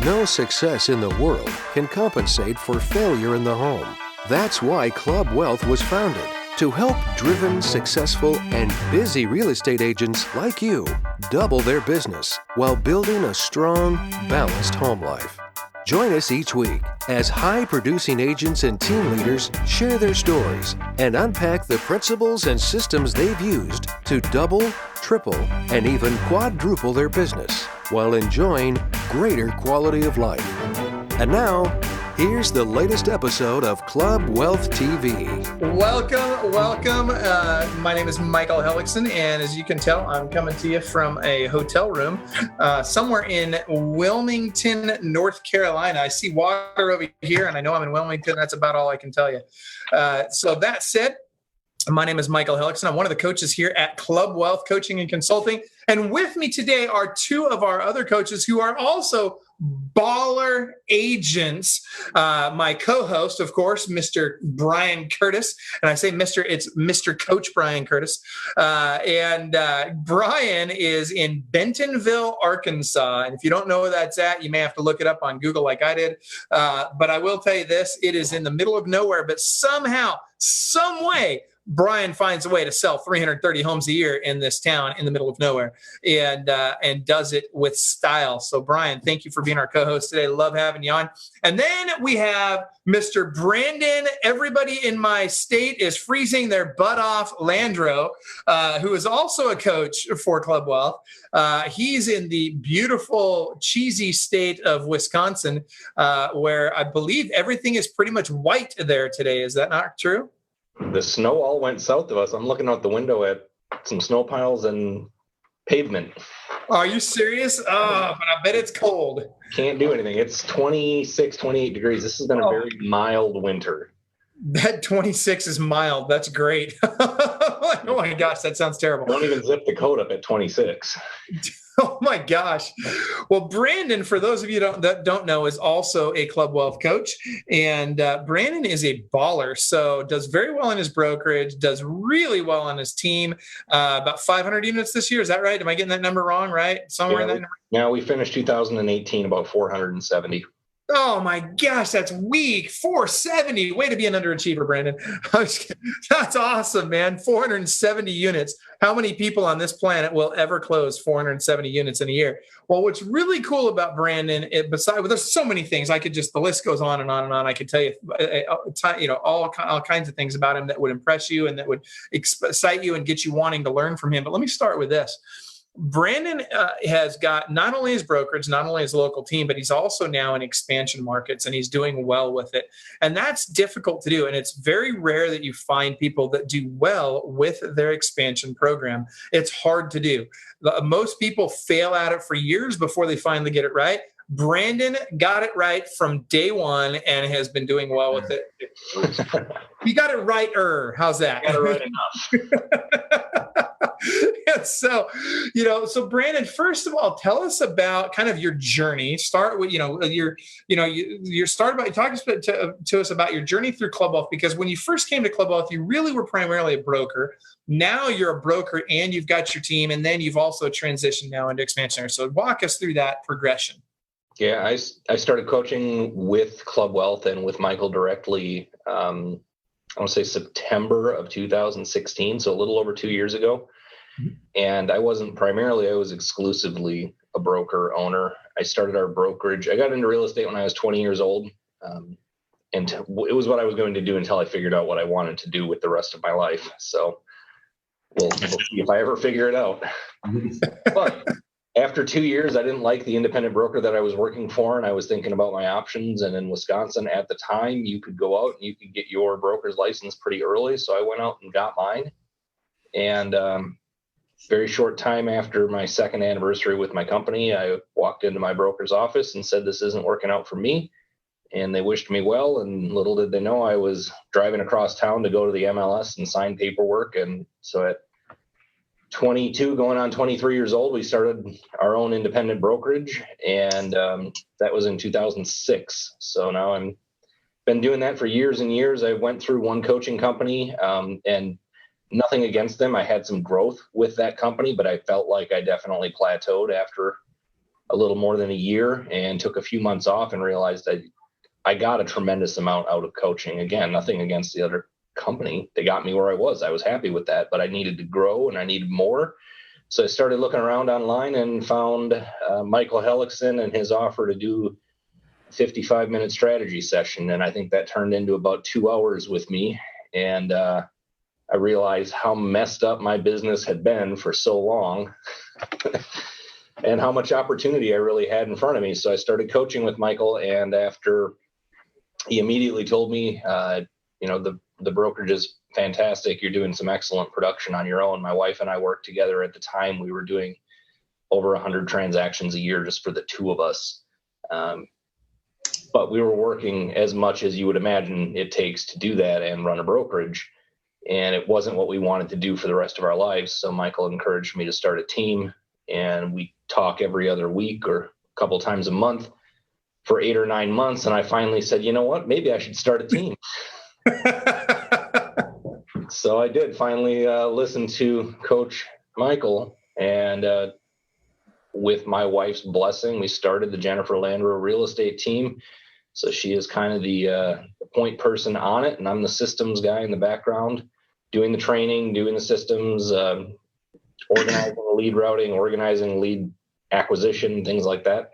No success in the world can compensate for failure in the home. That's why Club Wealth was founded, to help driven, successful, and busy real estate agents like you double their business while building a strong, balanced home life. Join us each week as high-producing agents and team leaders share their stories and unpack the principles and systems they've used to double, triple, and even quadruple their business while enjoying greater quality of life. And now, here's the latest episode of Club Wealth TV. Welcome. My name is Michael Hellickson, and as you can tell, I'm coming to you from a hotel room somewhere in Wilmington, North Carolina. I see water over here, and I know I'm in Wilmington. That's about all I can tell you. So that said, my name is Michael Hellickson. I'm one of the coaches here at Club Wealth Coaching and Consulting. And with me today are two of our other coaches who are also baller agents. My co-host, of course, Mr. Brian Curtis. And I say Mr., it's Mr. Coach Brian Curtis. And Brian is in Bentonville, Arkansas. And if you don't know where that's at, you may have to look it up on Google like I did. But I will tell you this, it is in the middle of nowhere, but somehow, some way, Brian finds a way to sell 330 homes a year in this town in the middle of nowhere and does it with style. So Brian, thank you for being our co-host today. Love having you on. And then we have Mr. Brandon. Everybody in my state is freezing their butt off. Landro, who is also a coach for Club Wealth. He's in the beautiful, cheesy state of Wisconsin, where I believe everything is pretty much white there today. Is that not true? The snow all went south of us. I'm looking out the window at some snow piles and pavement. Are you serious? Oh, but I bet it's cold. Can't do anything. It's 26, 28 degrees. This has been a very mild winter. That 26 is mild. That's great. Oh my gosh, that sounds terrible. Don't even zip the coat up at 26. Oh my gosh. Well, Brandon, for those of you that don't know, is also a Club Wealth coach. And Brandon is a baller. So does very well in his brokerage, does really well on his team. About 500 units this year. Is that right? Am I getting that number wrong, right? Somewhere in that number? Yeah, we finished 2018 about 470. Oh my gosh, that's weak. 470. Way to be an underachiever, Brandon. That's awesome, man. 470 units. How many people on this planet will ever close 470 units in a year? Well, what's really cool about Brandon, there's so many things. The list goes on and on and on. I could tell you, all kinds of things about him that would impress you and that would excite you and get you wanting to learn from him. But let me start with this. Brandon has got not only his brokerage, not only his local team, but he's also now in expansion markets and he's doing well with it. And that's difficult to do. And it's very rare that you find people that do well with their expansion program. It's hard to do. Most people fail at it for years before they finally get it right. Brandon got it right from day one and has been doing well with it. You got it right. How's that? Got it right enough. So Brandon, first of all, tell us about kind of your journey. Start with, talk to us about your journey through Club Wealth, because when you first came to Club Wealth, you really were primarily a broker. Now you're a broker and you've got your team, and then you've also transitioned now into expansion. So walk us through that progression. Yeah, I started coaching with Club Wealth and with Michael directly, I want to say September of 2016, so a little over 2 years ago. And I was exclusively a broker owner. I started our brokerage. I got into real estate when I was 20 years old. And it was what I was going to do until I figured out what I wanted to do with the rest of my life. So we'll see if I ever figure it out. But after 2 years, I didn't like the independent broker that I was working for, and I was thinking about my options. And in Wisconsin at the time, you could go out and you could get your broker's license pretty early. So I went out and got mine. And very short time after my second anniversary with my company, I walked into my broker's office and said, "This isn't working out for me." And they wished me well. And little did they know I was driving across town to go to the MLS and sign paperwork. And so at 22, going on 23 years old, we started our own independent brokerage. And that was in 2006. So now I'm been doing that for years and years. I went through one coaching company and nothing against them. I had some growth with that company, but I felt like I definitely plateaued after a little more than a year and took a few months off and realized I got a tremendous amount out of coaching. Again, nothing against the other company. They got me where I was. I was happy with that, but I needed to grow and I needed more. So I started looking around online and found Michael Hellickson and his offer to do a 55-minute strategy session. And I think that turned into about 2 hours with me. And I realized how messed up my business had been for so long and how much opportunity I really had in front of me. So I started coaching with Michael. And after he immediately told me, the brokerage is fantastic. You're doing some excellent production on your own. My wife and I worked together at the time. We were doing over 100 transactions a year just for the two of us. But we were working as much as you would imagine it takes to do that and run a brokerage. And it wasn't what we wanted to do for the rest of our lives. So Michael encouraged me to start a team, and we talk every other week or a couple times a month for 8 or 9 months. And I finally said, you know what, maybe I should start a team. So I did finally listen to Coach Michael, and with my wife's blessing, we started the Jennifer Landro real estate team. So she is kind of the point person on it, and I'm the systems guy in the background, doing the training, doing the systems, organizing the lead routing, organizing lead acquisition, things like that.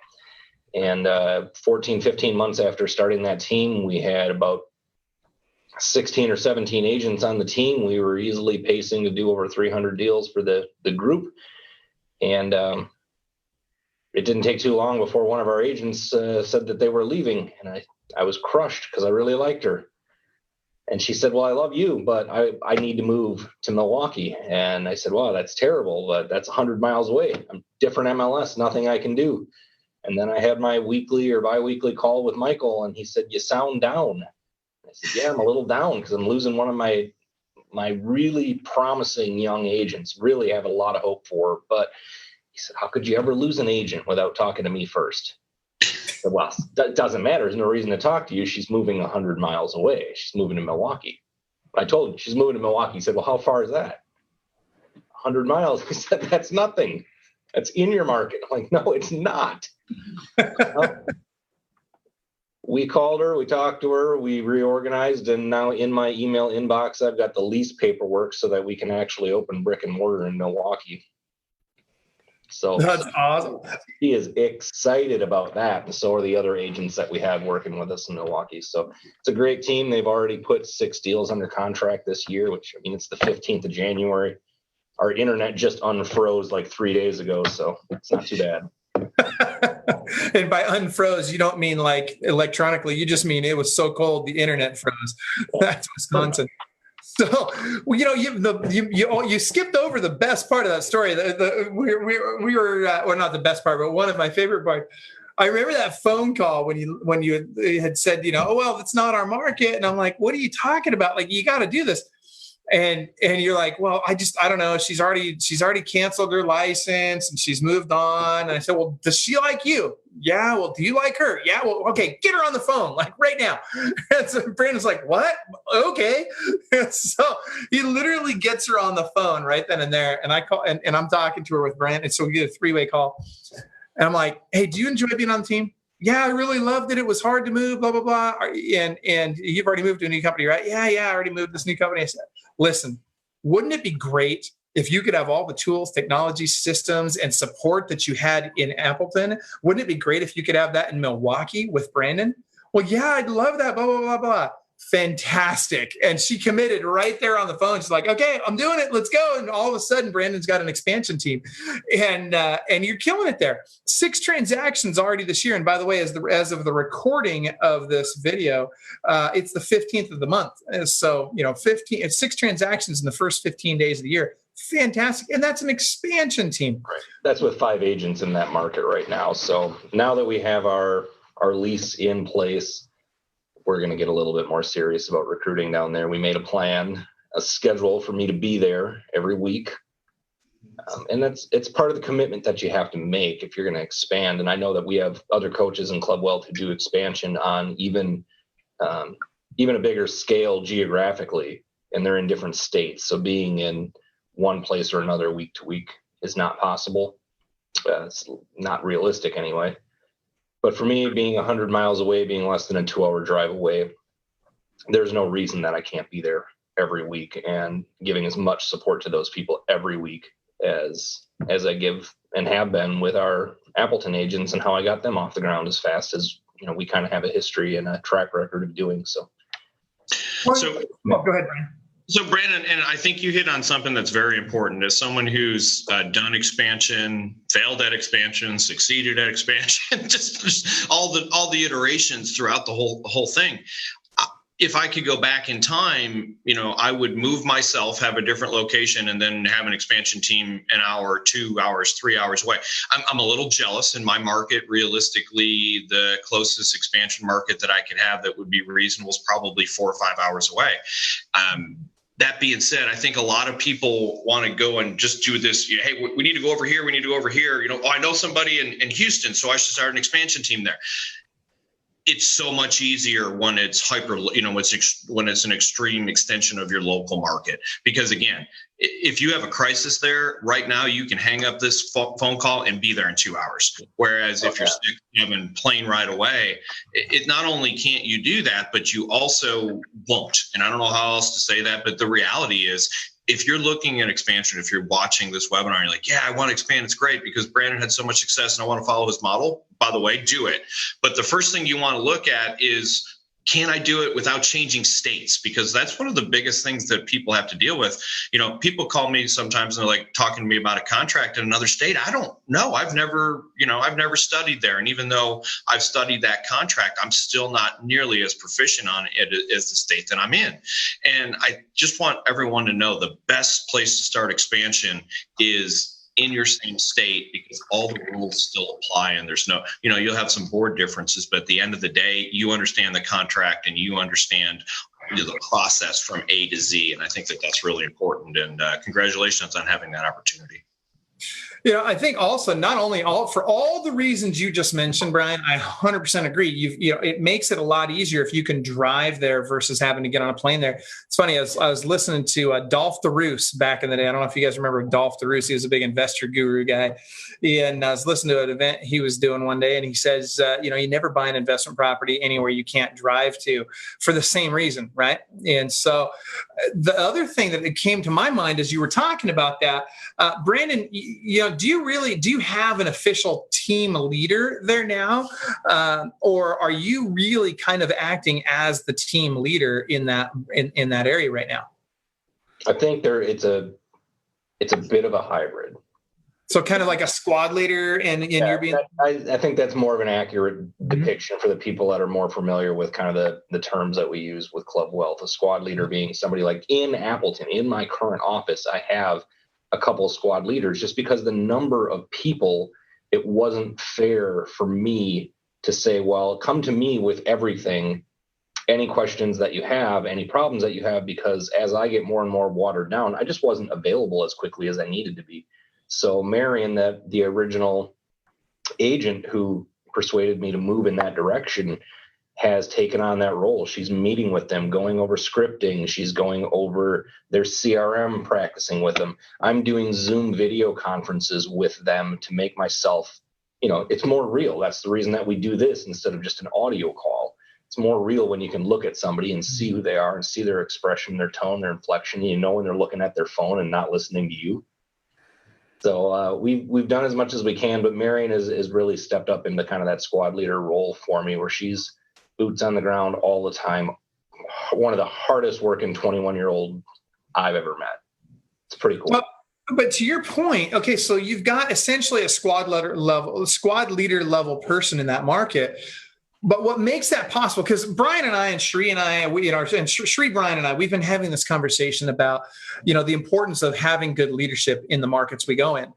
And 14, 15 months after starting that team, we had about 16 or 17 agents on the team. We were easily pacing to do over 300 deals for the group. And it didn't take too long before one of our agents said that they were leaving. And I was crushed because I really liked her. And she said, well, I love you, but I need to move to Milwaukee. And I said, well, that's terrible, but that's 100 miles away. I'm different MLS, nothing I can do. And then I had my weekly or biweekly call with Michael, and he said, you sound down. I said, yeah, I'm a little down because I'm losing one of my really promising young agents, really have a lot of hope for. But he said, how could you ever lose an agent without talking to me first? I said, well, that doesn't matter. There's no reason to talk to you. She's moving 100 miles away. She's moving to Milwaukee. I told him she's moving to Milwaukee. He said, well, how far is that? 100 miles. He said, that's nothing. That's in your market. I'm like, no, it's not. We called her, we talked to her, we reorganized, and now in my email inbox, I've got the lease paperwork so that we can actually open brick and mortar in Milwaukee. So that's awesome. He is excited about that. And so are the other agents that we have working with us in Milwaukee. So it's a great team. They've already put 6 deals under contract this year, which, I mean, it's the 15th of January. Our internet just unfroze like 3 days ago, so it's not too bad. And by unfroze, you don't mean like electronically. You just mean it was so cold the internet froze. That's Wisconsin. So, well, you skipped over the best part of that story. We were well, not the best part, but one of my favorite parts. I remember that phone call when you had said, oh, well, it's not our market, and I'm like, what are you talking about? Like, you got to do this. And you're like, well, I don't know. She's already canceled her license and she's moved on. And I said, well, does she like you? Yeah. Well, do you like her? Yeah. Well, okay, get her on the phone, like right now. And so Brandon's like, what? Okay. And so he literally gets her on the phone right then and there. And I call and I'm talking to her with Brandon. So we get a 3-way call. And I'm like, hey, do you enjoy being on the team? Yeah, I really loved it. It was hard to move, blah, blah, blah. And you've already moved to a new company, right? Yeah, I already moved to this new company. I said, listen, wouldn't it be great if you could have all the tools, technology, systems, and support that you had in Appleton? Wouldn't it be great if you could have that in Milwaukee with Brandon? Well, yeah, I'd love that, blah, blah, blah, blah. Fantastic. And she committed right there on the phone. She's like, okay, I'm doing it. Let's go. And all of a sudden, Brandon's got an expansion team, and you're killing it there. 6 transactions already this year. And by the way, as of the recording of this video, it's the 15th of the month. So, 6 transactions in the first 15 days of the year. Fantastic. And that's an expansion team. Right. That's with 5 agents in that market right now. So now that we have our lease in place, we're going to get a little bit more serious about recruiting down there. We made a schedule for me to be there every week. And it's part of the commitment that you have to make if you're going to expand. And I know that we have other coaches in Club Wealth who do expansion on even a bigger scale geographically, and they're in different states. So being in one place or another week to week is not possible. It's not realistic anyway. But for me, being 100 miles away, being less than a 2-hour drive away, there's no reason that I can't be there every week and giving as much support to those people every week as I give and have been with our Appleton agents, and how I got them off the ground as fast as, we kind of have a history and a track record of doing so. Go ahead, Brian. So Brandon, and I think you hit on something that's very important. As someone who's done expansion, failed at expansion, succeeded at expansion, just all the iterations throughout the whole thing. If I could go back in time, I would move myself, have a different location, and then have an expansion team an hour, 2 hours, 3 hours away. I'm a little jealous in my market. Realistically, the closest expansion market that I could have that would be reasonable is probably 4 or 5 hours away. That being said, I think a lot of people want to go and just do this. Hey, we need to go over here. We need to go over here. I know somebody in Houston, so I should start an expansion team there. It's so much easier when it's when it's an extreme extension of your local market. Because again, if you have a crisis there right now, you can hang up this phone call and be there in 2 hours. Whereas if you're sick, having plane right away, it not only can't you do that, but you also won't. And I don't know how else to say that, but the reality is, if you're looking at expansion, if you're watching this webinar, you're like, yeah, I want to expand. It's great because Brandon had so much success and I want to follow his model. By the way, do it. But the first thing you want to look at is, can I do it without changing states? Because that's one of the biggest things that people have to deal with. People call me sometimes and they're like talking to me about a contract in another state. I don't know. I've never studied there. And even though I've studied that contract, I'm still not nearly as proficient on it as the state that I'm in. And I just want everyone to know the best place to start expansion is in your same state, because all the rules still apply, and there's no, you'll have some board differences, but at the end of the day, you understand the contract and you understand the process from A to Z. And I think that that's really important. And congratulations on having that opportunity. I think also not only for all the reasons you just mentioned, Brian, I 100% agree. It makes it a lot easier if you can drive there versus having to get on a plane there. It's funny, I was listening to Dolph the Roos back in the day. I don't know if you guys remember Dolph the Roos. He was a big investor guru guy. And I was listening to an event he was doing one day, and he says, you never buy an investment property anywhere you can't drive to, for the same reason, right? And so the other thing that came to my mind as you were talking about that, Brandon, do you have an official team leader there now? Or are you really kind of acting as the team leader in that area right now? I think it's a bit of a hybrid. So kind of like a squad leader, and you're being. I think that's more of an accurate depiction for the people that are more familiar with kind of the terms that we use with Club Wealth. A squad leader being somebody like in Appleton, in my current office, I have a couple of squad leaders, just because the number of people, it wasn't fair for me to say, well, come to me with everything, any questions that you have, any problems that you have, because as I get more and more watered down, I just wasn't available as quickly as I needed to be. So Marion, the original agent who persuaded me to move in that direction, has taken on that role. She's meeting with them, going over scripting. She's going over their CRM, practicing with them. I'm doing Zoom video conferences with them to make myself, it's more real. That's the reason that we do this instead of just an audio call. It's more real when you can look at somebody and see who they are and see their expression, their tone, their inflection. When they're looking at their phone and not listening to you. So we've done as much as we can, but Marion has really stepped up into kind of that squad leader role for me, where she's boots on the ground all the time. One of the hardest working 21-year-old I've ever met. It's pretty cool. But to your point, okay, so you've got essentially a squad leader level person in that market. But what makes that possible? Because Brian and I and Sri and I, Brian and I, we've been having this conversation about, the importance of having good leadership in the markets we go in,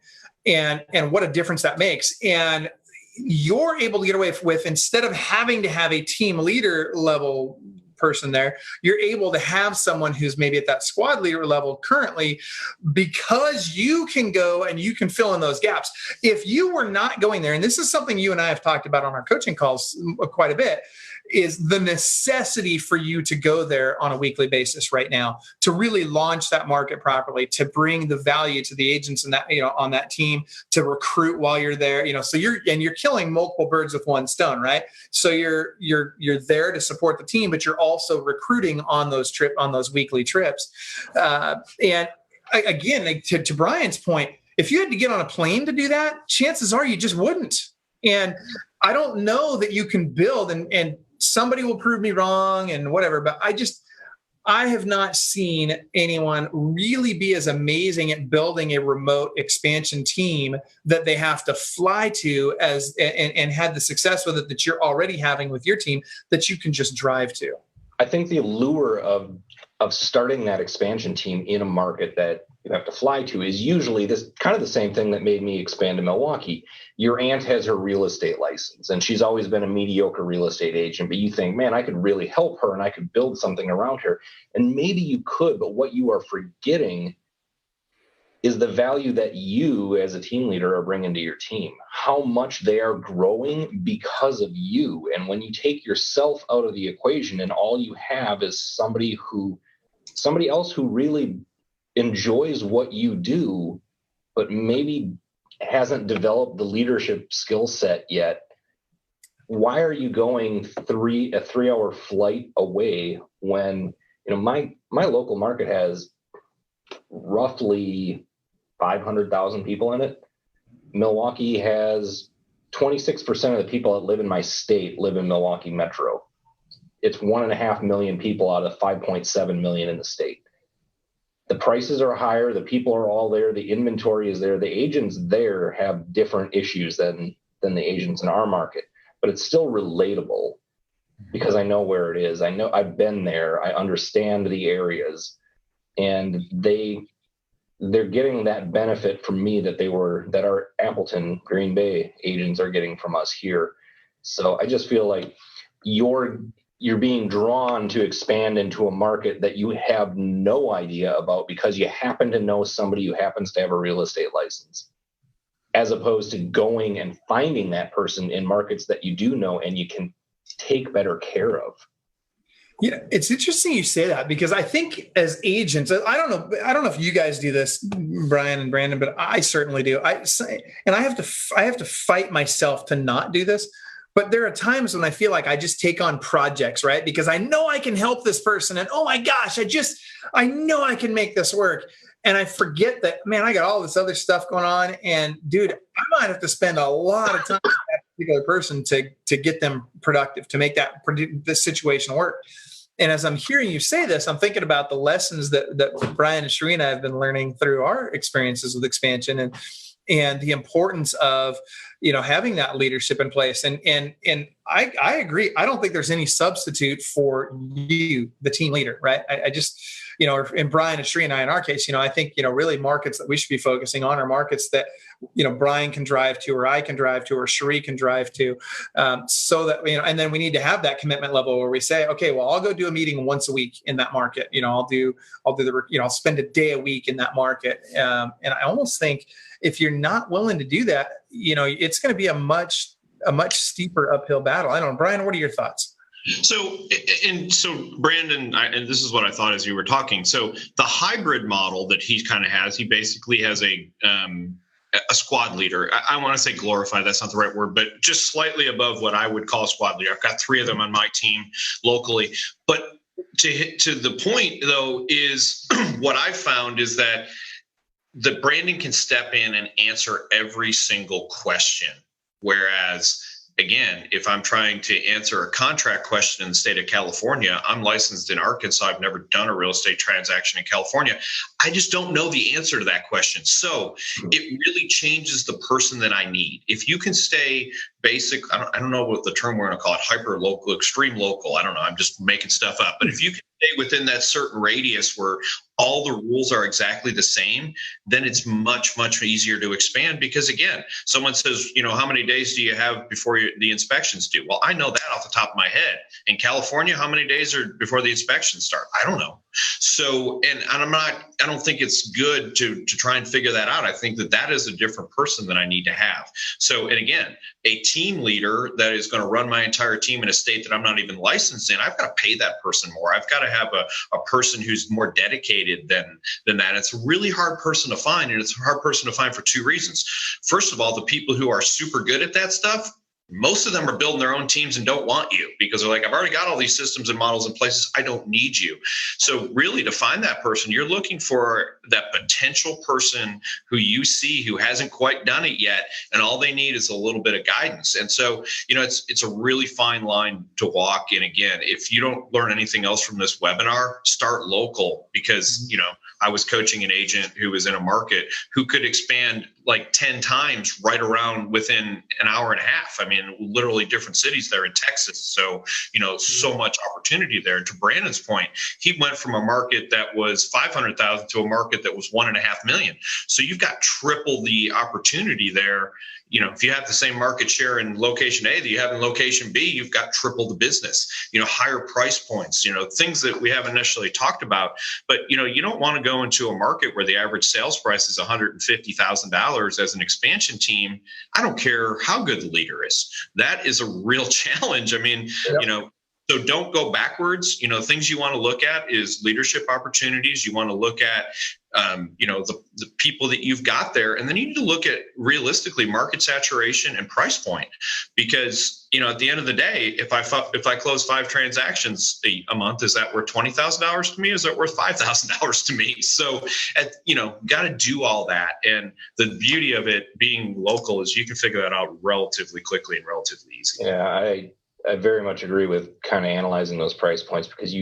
and what a difference that makes. And you're able to get away with, instead of having to have a team leader level person there, you're able to have someone who's maybe at that squad leader level currently, because you can go and you can fill in those gaps. If you were not going there, and this is something you and I have talked about on our coaching calls quite a bit, is the necessity for you to go there on a weekly basis right now to really launch that market properly, to bring the value to the agents and that, on that team, to recruit while you're there, so you're killing multiple birds with one stone, right? So you're there to support the team, but you're also recruiting on those weekly trips. And again, to Brian's point, if you had to get on a plane to do that, chances are you just wouldn't. And I don't know that you can build, and somebody will prove me wrong and whatever, but I have not seen anyone really be as amazing at building a remote expansion team that they have to fly to and had the success with it that you're already having with your team that you can just drive to. I think the allure of starting that expansion team in a market that you have to fly to is usually this kind of the same thing that made me expand to Milwaukee. Your aunt has her real estate license and she's always been a mediocre real estate agent, but you think, man, I could really help her and I could build something around her. And maybe you could, but what you are forgetting is the value that you as a team leader are bringing to your team, how much they are growing because of you. And when you take yourself out of the equation and all you have is somebody else who really enjoys what you do, but maybe hasn't developed the leadership skill set yet, why are you going a 3-hour flight away when, my local market has roughly 500,000 people in it. Milwaukee has 26% of the people that live in my state live in Milwaukee Metro. It's 1.5 million people out of 5.7 million in the state. The prices are higher. The people are all there. The inventory is there. The agents there have different issues than the agents in our market, but it's still relatable because I know where it is. I know I've been there. I understand the areas, and they're getting that benefit from me that our Appleton, Green Bay agents are getting from us here. So I just feel like you're being drawn to expand into a market that you have no idea about because you happen to know somebody who happens to have a real estate license, as opposed to going and finding that person in markets that you do know and you can take better care of. Yeah, it's interesting you say that because I think as agents, I don't know if you guys do this, Brian and Brandon, but I certainly do. I have to fight myself to not do this. But there are times when I feel like I just take on projects, right? Because I know I can help this person, and oh my gosh, I know I can make this work. And I forget that, man, I got all this other stuff going on, and dude, I might have to spend a lot of time with that particular person to get them productive, to make this situation work. And as I'm hearing you say this, I'm thinking about the lessons that Brian and Shereen have been learning through our experiences with expansion and the importance of, having that leadership in place. And I agree. I don't think there's any substitute for you, the team leader, right? I just, and Brian and Shereen and I, in our case, I think, really markets that we should be focusing on are markets that, Brian can drive to, or I can drive to, or Sheree can drive to, so that, and then we need to have that commitment level where we say, okay, well, I'll go do a meeting once a week in that market. I'll spend a day a week in that market. And I almost think if you're not willing to do that, it's going to be a much steeper uphill battle. I don't know, Brian, what are your thoughts? So Brandon, and this is what I thought as you were talking. So the hybrid model that he kind of has, he basically has a squad leader. I want to say glorify, that's not the right word, but just slightly above what I would call a squad leader. I've got 3 of them on my team locally. But to the point, though, is what I've found is that the Brandon can step in and answer every single question. Whereas, again, if I'm trying to answer a contract question in the state of California, I'm licensed in Arkansas. I've never done a real estate transaction in California. I just don't know the answer to that question. So it really changes the person that I need. If you can stay basic, I don't know what the term we're going to call it, hyper local, extreme local. I don't know. I'm just making stuff up. But if you can stay within that certain radius where all the rules are exactly the same, then it's much, much easier to expand. Because again, someone says, how many days do you have before the inspections due? Well, I know that off the top of my head. In California, how many days are before the inspections start? I don't know. So, and I'm not don't think it's good to try and figure that out. I think that is a different person that I need to have. So, and again, a team leader that is going to run my entire team in a state that I'm not even licensed in, I've got to pay that person more. I've got to have a person who's more dedicated than that. It's a really hard person to find, and it's a hard person to find for two reasons. First of all, the people who are super good at that stuff, most of them are building their own teams and don't want you because they're like, I've already got all these systems and models in places. I don't need you. So really, to find that person, you're looking for that potential person who you see who hasn't quite done it yet, and all they need is a little bit of guidance. And so, it's a really fine line to walk. And again, if you don't learn anything else from this webinar, start local, because I was coaching an agent who was in a market who could expand like 10 times right around within an hour and a half. I mean, literally different cities there in Texas. So, so much opportunity there. To Brandon's point, he went from a market that was 500,000 to a market that was 1.5 million. So you've got triple the opportunity there. If you have the same market share in location A that you have in location B, you've got triple the business, higher price points, things that we haven't necessarily talked about. But, you don't want to go into a market where the average sales price is $150,000 as an expansion team. I don't care how good the leader is. That is a real challenge. I mean, so don't go backwards. Things you want to look at is leadership opportunities. You want to look at, the people that you've got there. And then you need to look at realistically market saturation and price point, because, at the end of the day, if I close 5 transactions a month, is that worth $20,000 to me? Is that worth $5,000 to me? So, got to do all that. And the beauty of it being local is you can figure that out relatively quickly and relatively easy. Yeah, I very much agree with kind of analyzing those price points, because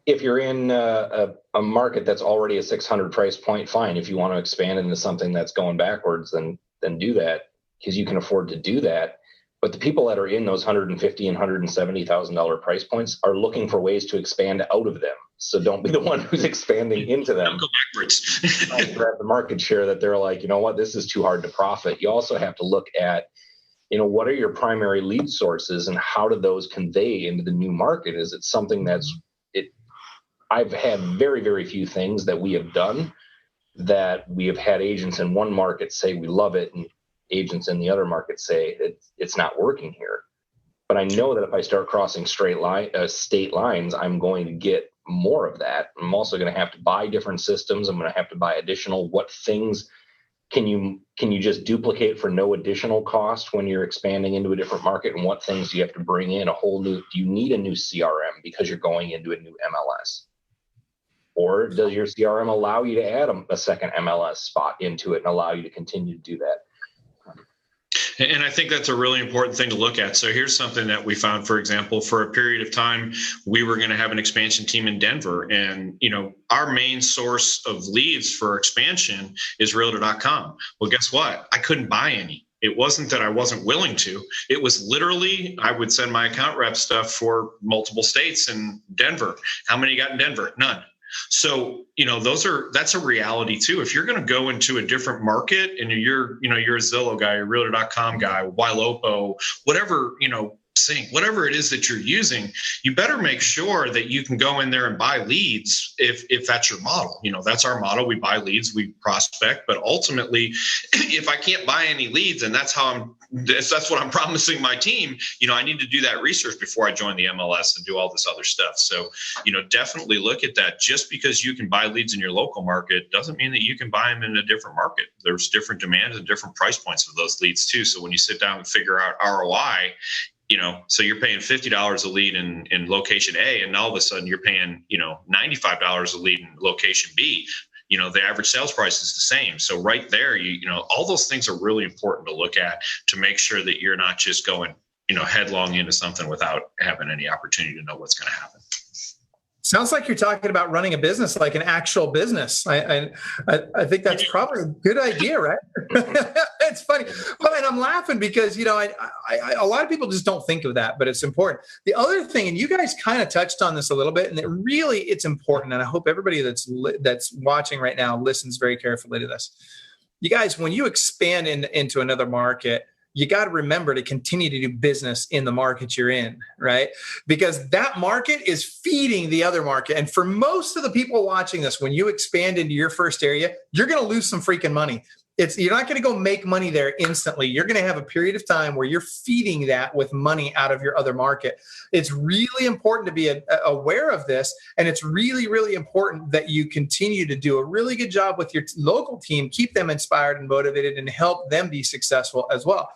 if you're in a market that's already a 600 price point, fine. If you want to expand into something that's going backwards, then do that, because you can afford to do that. But the people that are in those $150,000 and $170,000 price points are looking for ways to expand out of them. So don't be the one who's expanding into them. Don't go backwards. Grab the market share that they're like, this is too hard to profit. You also have to look at, what are your primary lead sources and how do those convey into the new market? Is it something I've had very, very few things that we have done that we have had agents in one market say we love it, and agents in the other market say it's not working here. But I know that if I start crossing state lines, I'm going to get more of that. I'm also going to have to buy different systems. I'm going to have to buy additional. What things can you just duplicate for no additional cost when you're expanding into a different market? And what things do you have to bring in do you need a new CRM because you're going into a new MLS? Or does your CRM allow you to add a second MLS spot into it and allow you to continue to do that? And I think that's a really important thing to look at. So here's something that we found, for example, for a period of time, we were going to have an expansion team in Denver. And, our main source of leads for expansion is realtor.com. Well, guess what? I couldn't buy any. It wasn't that I wasn't willing to. It was literally, I would send my account rep stuff for multiple states in Denver. How many got in Denver? None. So, that's a reality too. If you're going to go into a different market and you're a Zillow guy, a realtor.com guy, Ylopo, whatever, Sync, whatever it is that you're using, you better make sure that you can go in there and buy leads if that's your model. That's our model. We buy leads, we prospect, but ultimately, if I can't buy any leads, and that's what I'm promising my team, I need to do that research before I join the MLS and do all this other stuff. So, definitely look at that. Just because you can buy leads in your local market doesn't mean that you can buy them in a different market. There's different demands and different price points of those leads too. So when you sit down and figure out ROI, so you're paying $50 a lead in location A, and all of a sudden you're paying, $95 a lead in location B. The average sales price is the same. So right there, all those things are really important to look at to make sure that you're not just going, headlong into something without having any opportunity to know what's going to happen. Sounds like you're talking about running a business like an actual business. I think that's probably a good idea, right? It's funny, and I'm laughing because a lot of people just don't think of that, but it's important. The other thing, and you guys kind of touched on this a little bit, and it's important, and I hope everybody that's watching right now listens very carefully to this. You guys, when you expand into another market, you got to remember to continue to do business in the market you're in, right? Because that market is feeding the other market. And for most of the people watching this, when you expand into your first area, you're going to lose some freaking money. You're not going to go make money there instantly. You're going to have a period of time where you're feeding that with money out of your other market. It's really important to be aware of this. And it's really, really important that you continue to do a really good job with your local team, keep them inspired and motivated, and help them be successful as well.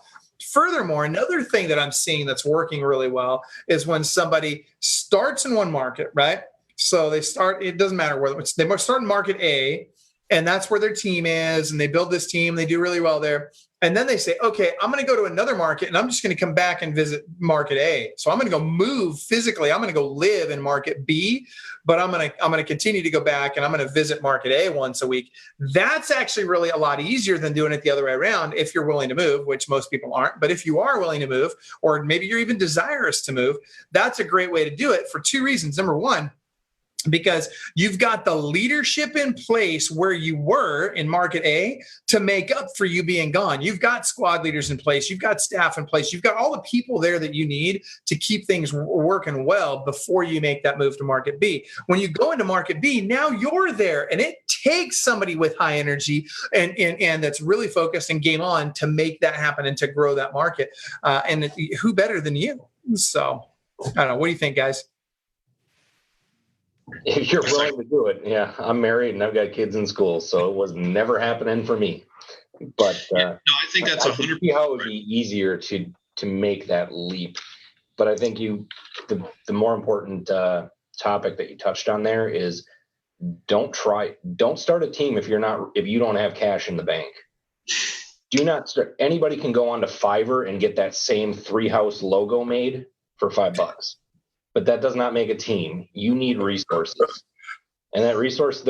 Furthermore, another thing that I'm seeing that's working really well is when somebody starts in one market, right? So they start, it doesn't matter whether it's, they must start in market A, and that's where their team is, and they build this team, they do really well there. And then they say, okay, I'm going to go to another market, and I'm just going to come back and visit market A. So I'm going to go move physically. I'm going to go live in market B, but I'm going to continue to go back, and I'm going to visit market A once a week. That's actually really a lot easier than doing it the other way around if you're willing to move, which most people aren't. But if you are willing to move, or maybe you're even desirous to move, that's a great way to do it for two reasons. Number one, because you've got the leadership in place where you were in market A to make up for you being gone. You've got squad leaders in place. You've got staff in place. You've got all the people there that you need to keep things working well before you make that move to market B. When you go into market B, now you're there, and it takes somebody with high energy and that's really focused and game on to make that happen and to grow that market. And who better than you? So I don't know. What do you think, guys? If you're willing to do it, yeah. I'm married and I've got kids in school, so it was never happening for me. But I think that's 100%. See how it would be easier to make that leap. But I think the more important topic that you touched on there is don't start a team if you don't have cash in the bank. Do not start. Anybody can go onto Fiverr and get that same 3-house logo made for $5. But that does not make a team. You need resources. And that resource,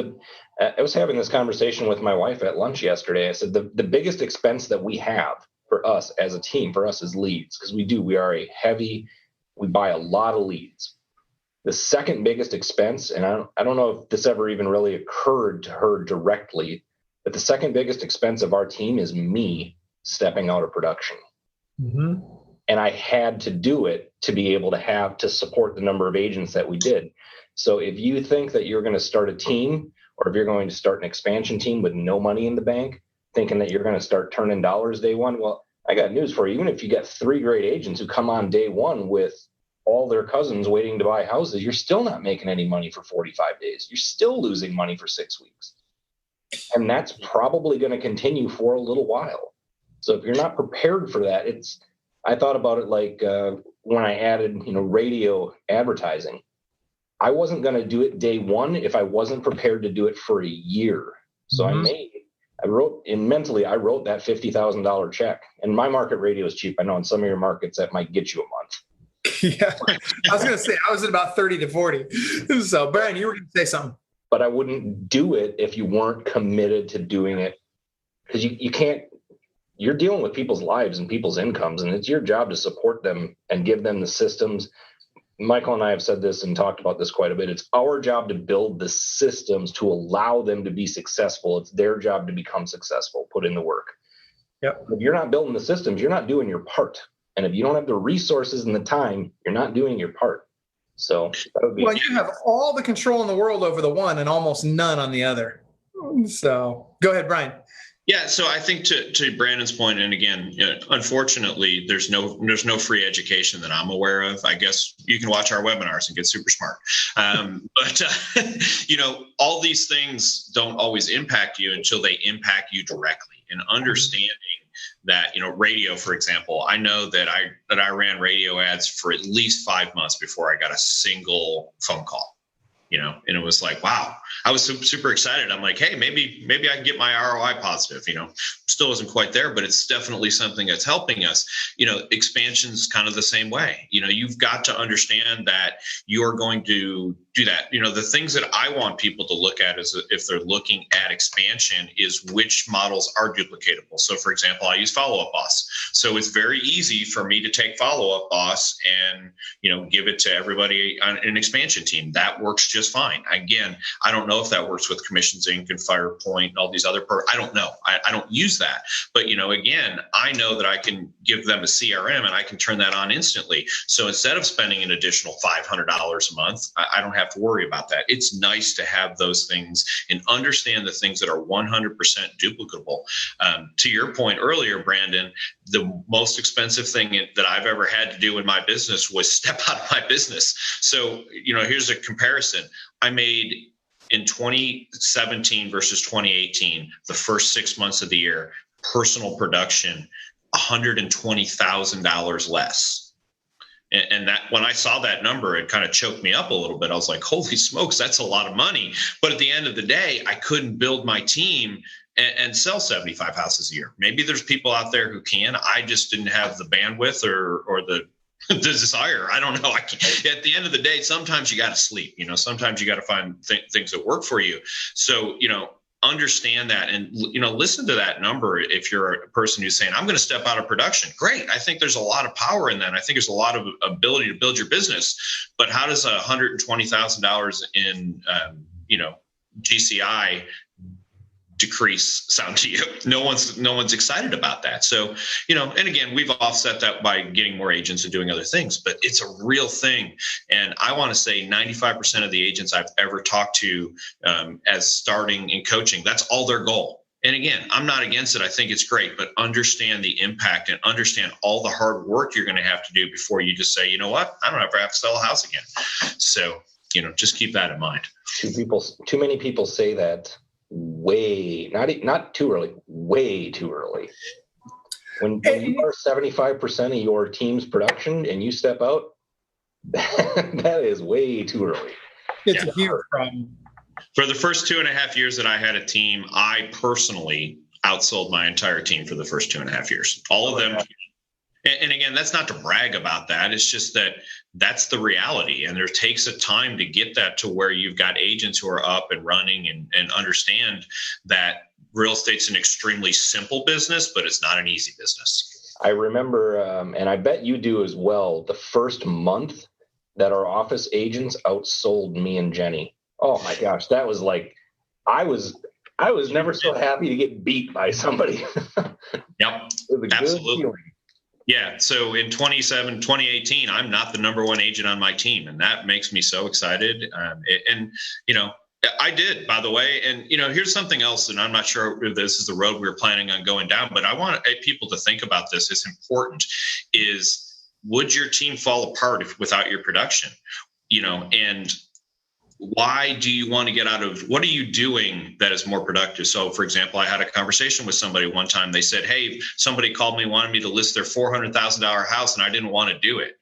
I was having this conversation with my wife at lunch yesterday. I said, the biggest expense that we have for us as a team, for us is leads, because we buy a lot of leads. The second biggest expense, and I don't know if this ever even really occurred to her directly, but the second biggest expense of our team is me stepping out of production. Mm-hmm. And I had to do it to be able to support the number of agents that we did. So if you think that you're going to start a team, or if you're going to start an expansion team with no money in the bank, thinking that you're going to start turning dollars day one, well, I got news for you. Even if you get 3 great agents who come on day one with all their cousins waiting to buy houses, you're still not making any money for 45 days. You're still losing money for 6 weeks. And that's probably going to continue for a little while. So if you're not prepared for that, I thought about it like when I added, radio advertising. I wasn't going to do it day one if I wasn't prepared to do it for a year. So I wrote that $50,000 check. And my market radio is cheap. I know in some of your markets that might get you a month. Yeah, I was going to say I was at about 30 to 40. So Brian, you were going to say something. But I wouldn't do it if you weren't committed to doing it, because you can't. You're dealing with people's lives and people's incomes, and it's your job to support them and give them the systems. Michael and I have said this and talked about this quite a bit. It's our job to build the systems to allow them to be successful. It's their job to become successful, put in the work. Yep. If you're not building the systems, you're not doing your part. And if you don't have the resources and the time, you're not doing your part. So that would be you have all the control in the world over the one and almost none on the other. So go ahead, Brian. Yeah, so I think to Brandon's point, and again, unfortunately, there's no free education that I'm aware of. I guess you can watch our webinars and get super smart. But all these things don't always impact you until they impact you directly. And understanding that, radio, for example, I know that I ran radio ads for at least 5 months before I got a single phone call. And it was like, wow, I was super excited. I'm like, hey, maybe I can get my ROI positive, still isn't quite there, but it's definitely something that's helping us. Expansion's kind of the same way. You've got to understand that you're going to do that. The things that I want people to look at is if they're looking at expansion is which models are duplicatable. So for example, I use Follow Up Boss. So it's very easy for me to take follow-up, boss, and, give it to everybody on an expansion team. That works just fine. Again, I don't know if that works with Commissions Inc. and FirePoint and all these other I don't know. I don't use that. But, again, I know that I can give them a CRM and I can turn that on instantly. So instead of spending an additional $500 a month, I don't have to worry about that. It's nice to have those things and understand the things that are 100% duplicable. To your point earlier, Brandon, the most expensive thing that I've ever had to do in my business was step out of my business. So, here's a comparison. I made in 2017 versus 2018, the first 6 months of the year, personal production, $120,000 less. And that, when I saw that number, it kind of choked me up a little bit. I was like, holy smokes, that's a lot of money. But at the end of the day, I couldn't build my team and sell 75 houses a year. Maybe there's people out there who can. I just didn't have the bandwidth or the desire. I don't know. I can't. At the end of the day, sometimes you got to sleep. Sometimes you got to find things that work for you. So, understand that and, listen to that number. If you're a person who's saying, I'm going to step out of production, great. I think there's a lot of power in that. I think there's a lot of ability to build your business. But how does $120,000 in, GCI decrease sound to you? No one's excited about that. So, and again, we've offset that by getting more agents and doing other things, but it's a real thing. And I want to say 95% of the agents I've ever talked to as starting in coaching, that's all their goal. And again, I'm not against it. I think it's great, but understand the impact and understand all the hard work you're going to have to do before you just say, you know what, I don't ever have to sell a house again. So, just keep that in mind. Too many people say that not too early, way too early. When you are 75% of your team's production and you step out, that is way too early. It's a huge problem. For the first 2.5 years that I had a team, I personally outsold my entire team for the first 2.5 years. All of them. And again, that's not to brag about that. It's just that that's the reality. And there takes a time to get that to where you've got agents who are up and running and understand that real estate's an extremely simple business, but it's not an easy business. I remember, and I bet you do as well, the first month that our office agents outsold me and Jenny. Oh my gosh, that was like, I was never so happy to get beat by somebody. Yep, absolutely. Yeah. So in 2018, I'm not the number one agent on my team. And that makes me so excited. I did, by the way. And, here's something else. And I'm not sure if this is the road we were planning on going down, but I want people to think about this. It's important is, would your team fall apart without your production? And why do you want to get out of, what are you doing that is more productive? So for example, I had a conversation with somebody one time. They said, hey, somebody called me, wanted me to list their $400,000 house, and I didn't want to do it.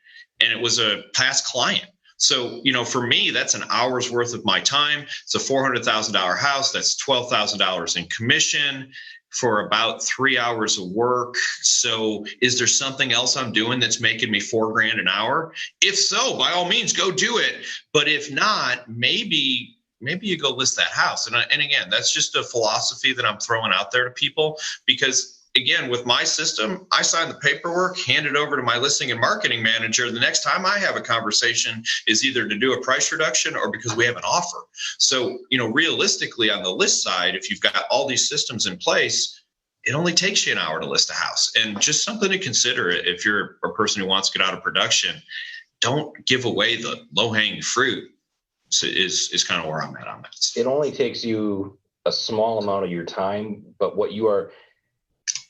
And it was a past client. So, for me, that's an hour's worth of my time. It's a $400,000 house. That's $12,000 in commission for about 3 hours of work. So is there something else I'm doing that's making me $4,000 an hour? If so, by all means, go do it. But if not, maybe you go list that house. And again, that's just a philosophy that I'm throwing out there to people, because again, with my system, I sign the paperwork, hand it over to my listing and marketing manager. The next time I have a conversation is either to do a price reduction or because we have an offer. So, realistically on the list side, if you've got all these systems in place, it only takes you an hour to list a house. And just something to consider if you're a person who wants to get out of production, don't give away the low-hanging fruit. So is kind of where I'm at on that. It only takes you a small amount of your time, but what you are,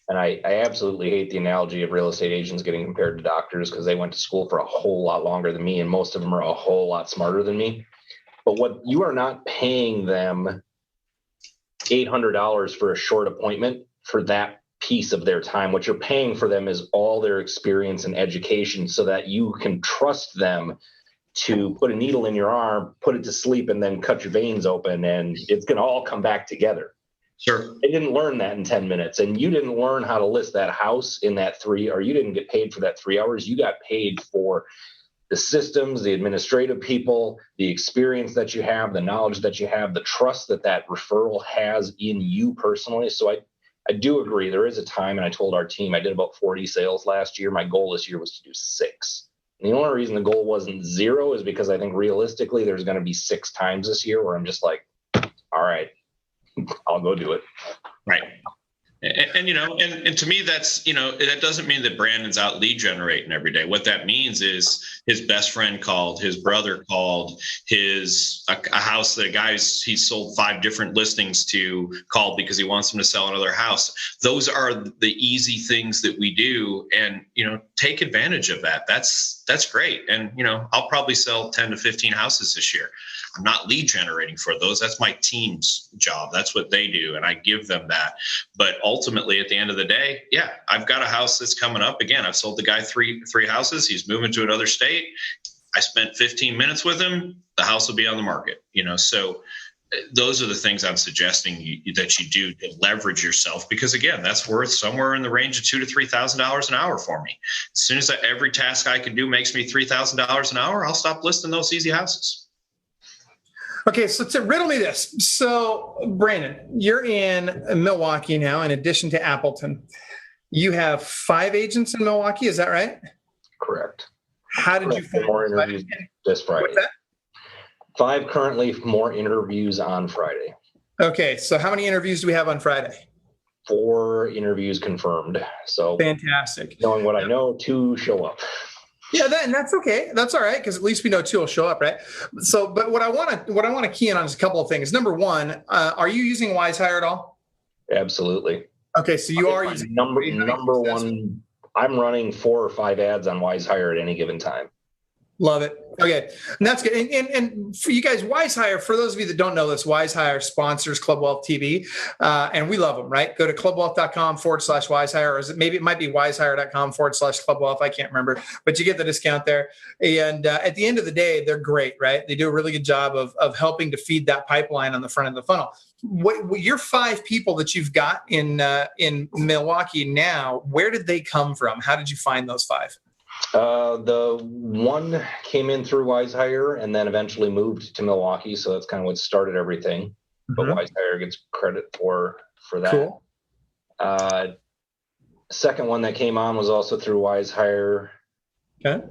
and I absolutely hate the analogy of real estate agents getting compared to doctors, because they went to school for a whole lot longer than me, and most of them are a whole lot smarter than me. But what you are not paying them $800 for a short appointment for that piece of their time. What you're paying for them is all their experience and education, so that you can trust them to put a needle in your arm, put it to sleep, and then cut your veins open, and it's going to all come back together. Sure. They didn't learn that in 10 minutes, and you didn't learn how to list that house in that you didn't get paid for that 3 hours. You got paid for the systems, the administrative people, the experience that you have, the knowledge that you have, the trust that referral has in you personally. So I I do agree. There is a time, and I told our team I did about 40 sales last year. My goal this year was to do 6. And the only reason the goal wasn't 0 is because I think realistically there's going to be 6 times this year where I'm just like, all right, I'll go do it. Right. And to me, that's, that doesn't mean that Brandon's out lead generating every day. What that means is his best friend called, his brother called, a house that he's sold 5 different listings to called because he wants them to sell another house. Those are the easy things that we do, and, take advantage of that. That's great. And, I'll probably sell 10 to 15 houses this year. I'm not lead generating for those. That's my team's job. That's what they do. And I give them that. But ultimately, at the end of the day, yeah, I've got a house that's coming up. Again, I've sold the guy three houses. He's moving to another state. I spent 15 minutes with him. The house will be on the market, So those are the things I'm suggesting that you do to leverage yourself, because again, that's worth somewhere in the range of $2,000 to $3,000 an hour for me. As soon as every task I can do makes me $3,000 an hour, I'll stop listing those easy houses. Okay, so to riddle me this. So, Brandon, you're in Milwaukee now, in addition to Appleton. You have 5 agents in Milwaukee, is that right? Correct. How did you find more interviews this Friday? What's that? 5 currently, more interviews on Friday. Okay, so how many interviews do we have on Friday? 4 interviews confirmed. So fantastic. Knowing what I know, 2 show up. Yeah, and that's okay. That's all right, because at least we know 2 will show up, right? So, but what I want to key in on is a couple of things. Number one, are you using WiseHire at all? Absolutely. Okay, so you are using number one. I'm running 4 or 5 ads on WiseHire at any given time. Love it. Okay. And that's good. And for you guys, WiseHire, for those of you that don't know this, WiseHire sponsors Club Wealth TV. And we love them, right? Go to clubwealth.com/WiseHire, or maybe it might be wisehire.com/Club Wealth. I can't remember, but you get the discount there. And at the end of the day, they're great, right? They do a really good job of helping to feed that pipeline on the front of the funnel. What your 5 people that you've got in Milwaukee now, where did they come from? How did you find those 5? The one came in through WiseHire and then eventually moved to Milwaukee. So that's kind of what started everything. Mm-hmm. But WiseHire gets credit for that. Cool. Second one that came on was also through WiseHire. Okay.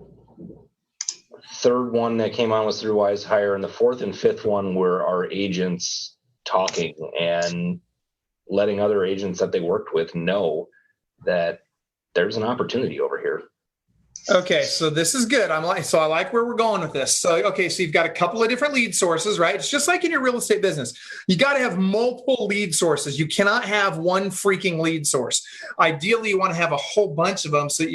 Third one that came on was through WiseHire. And the 4th and 5th one were our agents talking and letting other agents that they worked with know that there's an opportunity over here. Okay, so this is good. I like where we're going with this. So, okay, so you've got a couple of different lead sources, right? It's just like in your real estate business. You got to have multiple lead sources. You cannot have one freaking lead source. Ideally, you want to have a whole bunch of them. So,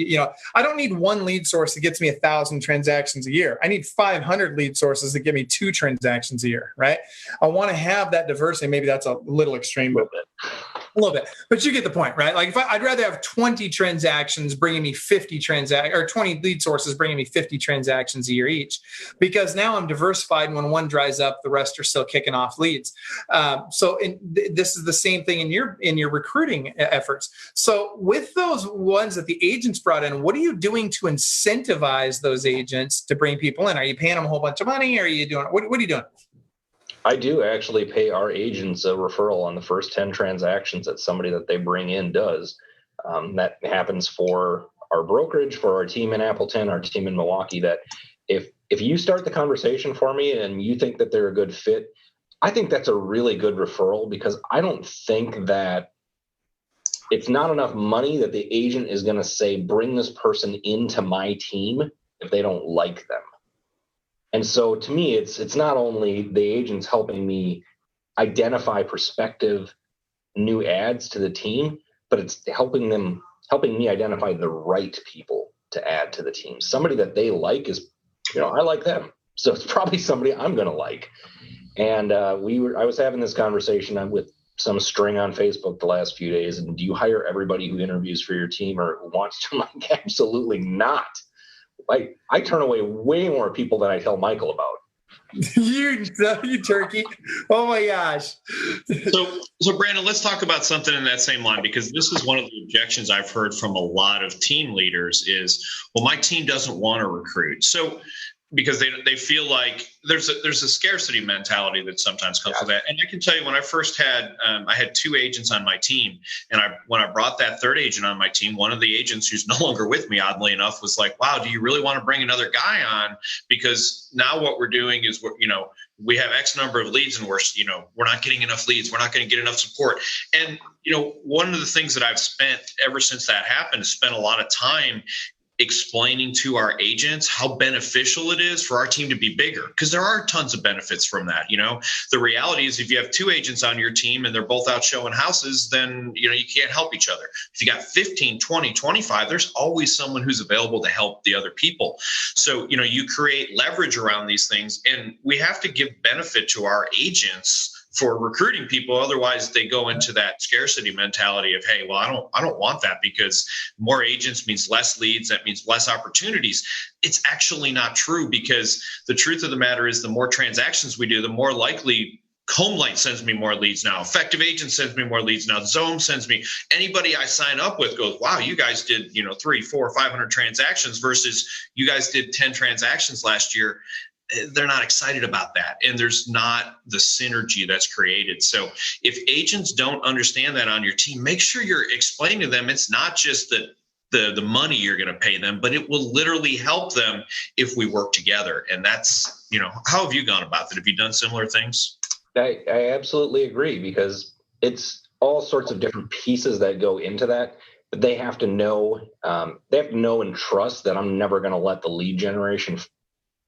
I don't need one lead source that gets me 1,000 transactions a year. I need 500 lead sources that give me 2 transactions a year, right? I want to have that diversity. Maybe that's a little extreme, a little bit, but you get the point, right? Like I'd rather have 20 transactions bringing me 50 transactions, or 20 lead sources bringing me 50 transactions a year each, because now I'm diversified. And when one dries up, the rest are still kicking off leads. This is the same thing in your recruiting efforts. So with those ones that the agents brought in, what are you doing to incentivize those agents to bring people in? Are you paying them a whole bunch of money? Or are you doing, what are you doing? I do actually pay our agents a referral on the first 10 transactions that somebody that they bring in does. That happens for our brokerage, for our team in Appleton, our team in Milwaukee, that if you start the conversation for me and you think that they're a good fit, I think that's a really good referral, because I don't think that it's not enough money that the agent is going to say, bring this person into my team if they don't like them. And so to me, it's not only the agents helping me identify prospective new ads to the team, but it's helping me identify the right people to add to the team. Somebody that they like is, I like them. So it's probably somebody I'm going to like. And I was having this conversation with some string on Facebook the last few days. And do you hire everybody who interviews for your team or wants to? Like, absolutely not. I turn away way more people than I tell Michael about. You turkey. Oh my gosh. So Brandon, let's talk about something in that same line, because this is one of the objections I've heard from a lot of team leaders is, well, my team doesn't want to recruit. So because they feel like there's a scarcity mentality that sometimes comes with that. And I can tell you, when I first had I had 2 agents on my team, and when I brought that 3rd agent on my team, one of the agents who's no longer with me, oddly enough, was like, "Wow, do you really want to bring another guy on? Because now what we're doing is we have X number of leads, and we're not getting enough leads. We're not going to get enough support." And one of the things that I've spent ever since that happened is spent a lot of time explaining to our agents how beneficial it is for our team to be bigger, because there are tons of benefits from that. The reality is, if you have 2 agents on your team and they're both out showing houses, then you can't help each other. If you got 15, 20, 25, there's always someone who's available to help the other people. So you create leverage around these things, and we have to give benefit to our agents for recruiting people. Otherwise they go into that scarcity mentality of, hey, well, I don't want that, because more agents means less leads. That means less opportunities. It's actually not true, because the truth of the matter is, the more transactions we do, the more likely HomeLight sends me more leads now. Effective Agent sends me more leads now. Zome sends me. Anybody I sign up with goes, wow, you guys did 300, 400, 500 transactions versus you guys did 10 transactions last year. They're not excited about that. And there's not the synergy that's created. So if agents don't understand that on your team, make sure you're explaining to them it's not just the money you're going to pay them, but it will literally help them if we work together. And that's, how have you gone about that? Have you done similar things? I absolutely agree, because it's all sorts of different pieces that go into that. But they have to know, and trust that I'm never going to let the lead generation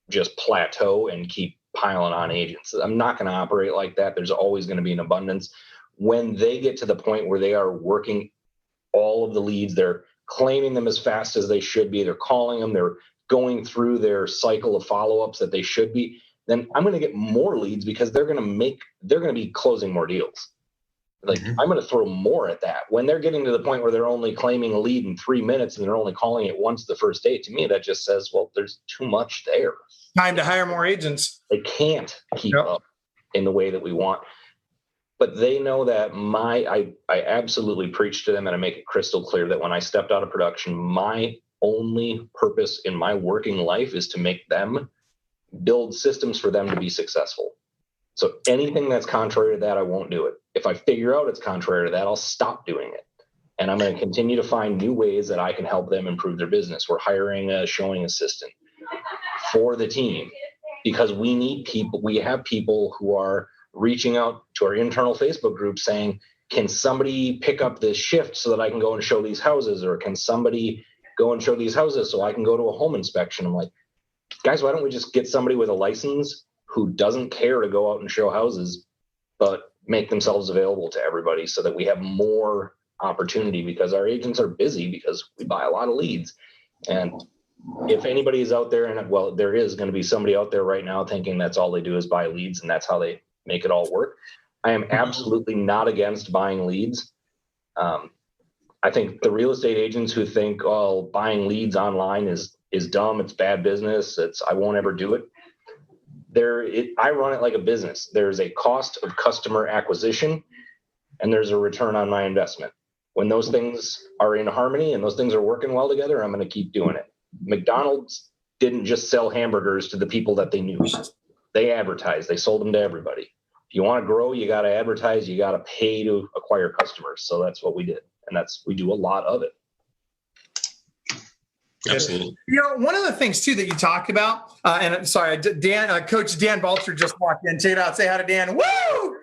just plateau and keep piling on agents. I'm not going to operate like that. There's always going to be an abundance. When they get to the point where they are working all of the leads, they're claiming them as fast as they should be, they're calling them, they're going through their cycle of follow-ups that they should be, then I'm going to get more leads, because they're going to be closing more deals. I'm going to throw more at that. When they're getting to the point where they're only claiming a lead in 3 minutes and they're only calling it once the first day, to me, that just says, well, there's too much there. Time to hire more agents. They can't keep up in the way that we want. But they know that I absolutely preach to them, and I make it crystal clear that when I stepped out of production, my only purpose in my working life is to make them build systems for them to be successful. So anything that's contrary to that, I won't do it. If I figure out it's contrary to that, I'll stop doing it. And I'm going to continue to find new ways that I can help them improve their business. We're hiring a showing assistant for the team, because we need people. We have people who are reaching out to our internal Facebook group saying, can somebody pick up this shift so that I can go and show these houses? Or can somebody go and show these houses so I can go to a home inspection? I'm like, guys, why don't we just get somebody with a license who doesn't care to go out and show houses, but make themselves available to everybody, so that we have more opportunity, because our agents are busy, because we buy a lot of leads. And if anybody is out there, and well, there is going to be somebody out there right now thinking that's all they do is buy leads and that's how they make it all work. I am absolutely not against buying leads. I think the real estate agents who think, oh, buying leads online is dumb, it's bad business, I won't ever do it. I run it like a business. There's a cost of customer acquisition, and there's a return on my investment. When those things are in harmony and those things are working well together, I'm going to keep doing it. McDonald's didn't just sell hamburgers to the people that they knew. They advertised. They sold them to everybody. If you want to grow, you got to advertise. You got to pay to acquire customers. So that's what we did, and we do a lot of it. Absolutely. One of the things too that you talked about, and sorry, Dan, Coach Dan Balter just walked in. Check it out. Say hi to Dan. Woo!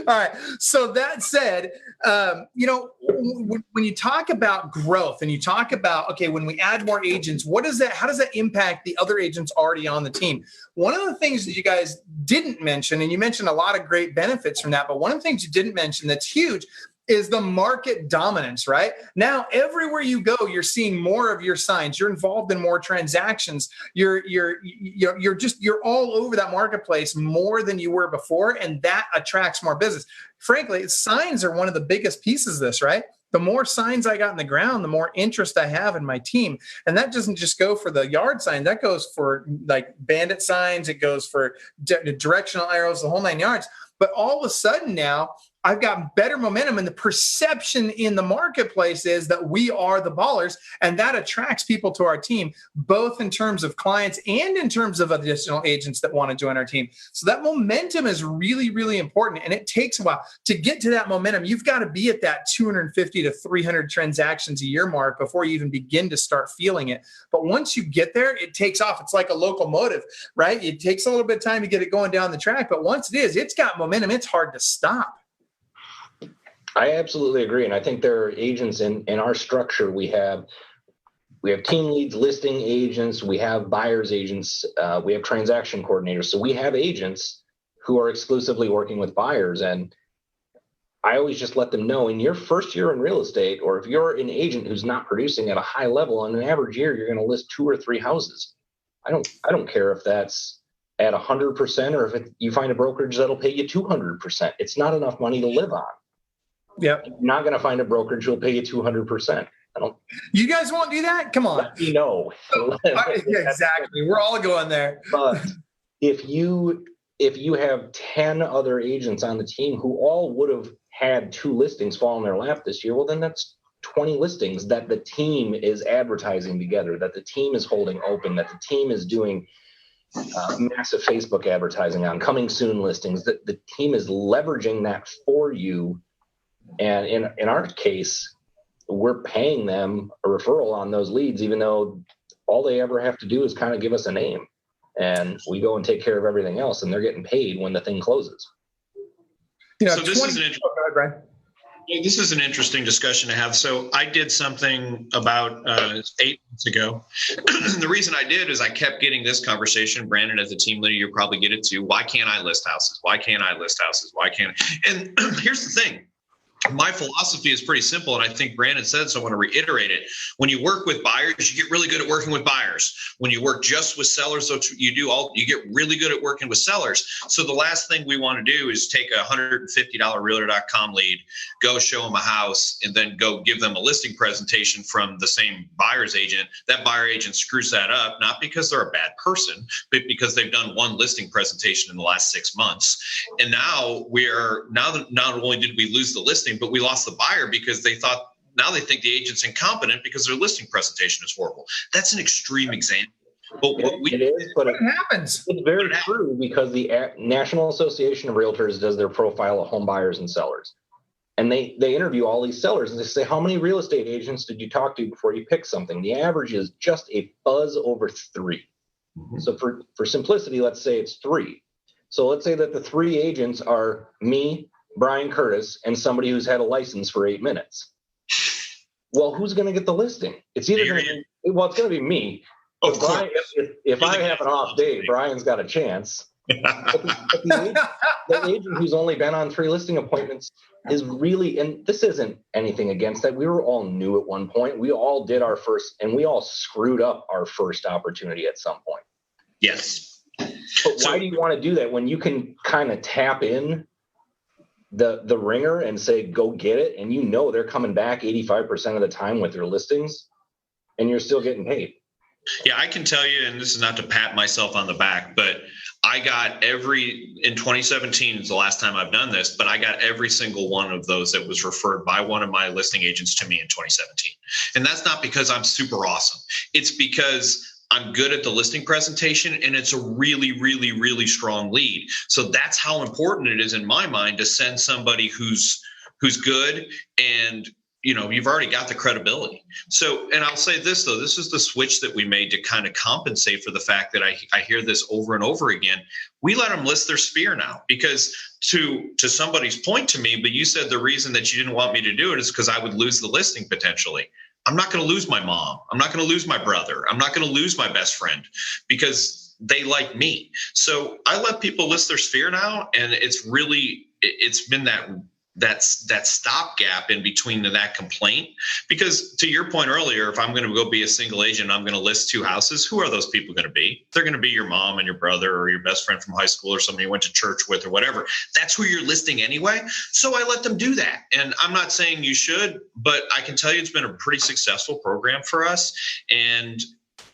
All right. So that said, when you talk about growth and you talk about, okay, when we add more agents, how does that impact the other agents already on the team? One of the things that you guys didn't mention, and you mentioned a lot of great benefits from that, but one of the things you didn't mention that's huge is the market dominance, right? Now, everywhere you go, you're seeing more of your signs. You're involved in more transactions. You're all over that marketplace more than you were before, and that attracts more business. Frankly, signs are one of the biggest pieces of this, right? The more signs I got in the ground, the more interest I have in my team. And that doesn't just go for the yard sign. That goes for like bandit signs. It goes for directional arrows, the whole 9 yards. But all of a sudden now, I've got better momentum, and the perception in the marketplace is that we are the ballers, and that attracts people to our team, both in terms of clients and in terms of additional agents that want to join our team. So that momentum is really, really important, and it takes a while to get to that momentum. You've got to be at that 250 to 300 transactions a year mark before you even begin to start feeling it. But once you get there, it takes off. It's like a locomotive, right? It takes a little bit of time to get it going down the track, but once it is, it's got momentum. It's hard to stop. I absolutely agree. And I think there are agents in our structure. We have team leads, listing agents, we have buyers agents, we have transaction coordinators. So we have agents who are exclusively working with buyers. And I always just let them know, in your first year in real estate, or if you're an agent who's not producing at a high level, on an average year, you're going to list 2 or 3 houses. I don't care if that's at 100% or if you find a brokerage that'll pay you 200%. It's not enough money to live on. Yep. You're not going to find a brokerage who'll pay you 200%. You guys won't do that? Come on. Let me know. Yeah, exactly. We're all going there. But if you have 10 other agents on the team who all would have had 2 listings fall in their lap this year, well, then that's 20 listings that the team is advertising together, that the team is holding open, that the team is doing massive Facebook advertising on, coming soon listings, that the team is leveraging that for you. And in our case, we're paying them a referral on those leads, even though all they ever have to do is kind of give us a name, and we go and take care of everything else, and they're getting paid when the thing closes. So this is an interesting discussion to have. So I did something about 8 months ago. The reason I did is I kept getting this conversation. Brandon, as a team leader, you'll probably get it too. Why can't I list houses? Why can't I list houses? Why can't I? And here's the thing. My philosophy is pretty simple, and I think Brandon said, so I want to reiterate it. When you work with buyers, you get really good at working with buyers. When you work just with sellers, you get really good at working with sellers. So the last thing we want to do is take a $150 realtor.com lead, go show them a house, and then go give them a listing presentation from the same buyer's agent. That buyer agent screws that up, not because they're a bad person, but because they've done one listing presentation in the last 6 months. And now not only did we lose the listing, but we lost the buyer because they think the agent's incompetent because their listing presentation is horrible. That's an extreme example. But it happens. It's very true, because the National Association of Realtors does their profile of home buyers and sellers. And they interview all these sellers, and they say, how many real estate agents did you talk to before you picked something? The average is just a buzz over 3. Mm-hmm. So for simplicity, let's say it's 3. So let's say that the 3 agents are me, Brian Curtis, and somebody who's had a license for 8 minutes. Well, who's going to get the listing? It's either going to be me. Of course. Brian, if I have an off day, Brian's got a chance. The agent who's only been on 3 listing appointments is really, and this isn't anything against that. We were all new at one point. We all did our first, and we all screwed up our first opportunity at some point. Yes. But why do you want to do that when you can kind of tap in the ringer and say, go get it? And you know they're coming back 85% of the time with their listings, and you're still getting paid. Yeah, I can tell you, and this is not to pat myself on the back, but I got in 2017 is the last time I've done this, but I got every single one of those that was referred by one of my listing agents to me in 2017. And that's not because I'm super awesome. It's because I'm good at the listing presentation, and it's a really, really, really strong lead. So that's how important it is in my mind to send somebody who's good, and you've already got the credibility. So, and I'll say this though, this is the switch that we made to kind of compensate for the fact that I hear this over and over again. We let them list their sphere now, because to somebody's point to me, but you said the reason that you didn't want me to do it is because I would lose the listing potentially. I'm not going to lose my mom. I'm not going to lose my brother. I'm not going to lose my best friend because they like me. So I let people list their sphere now. And it's been that stopgap in between that complaint. Because to your point earlier, if I'm going to go be a single agent, I'm going to list 2 houses. Who are those people going to be? They're going to be your mom and your brother, or your best friend from high school, or somebody you went to church with, or whatever. That's who you're listing anyway. So I let them do that. And I'm not saying you should, but I can tell you it's been a pretty successful program for us. And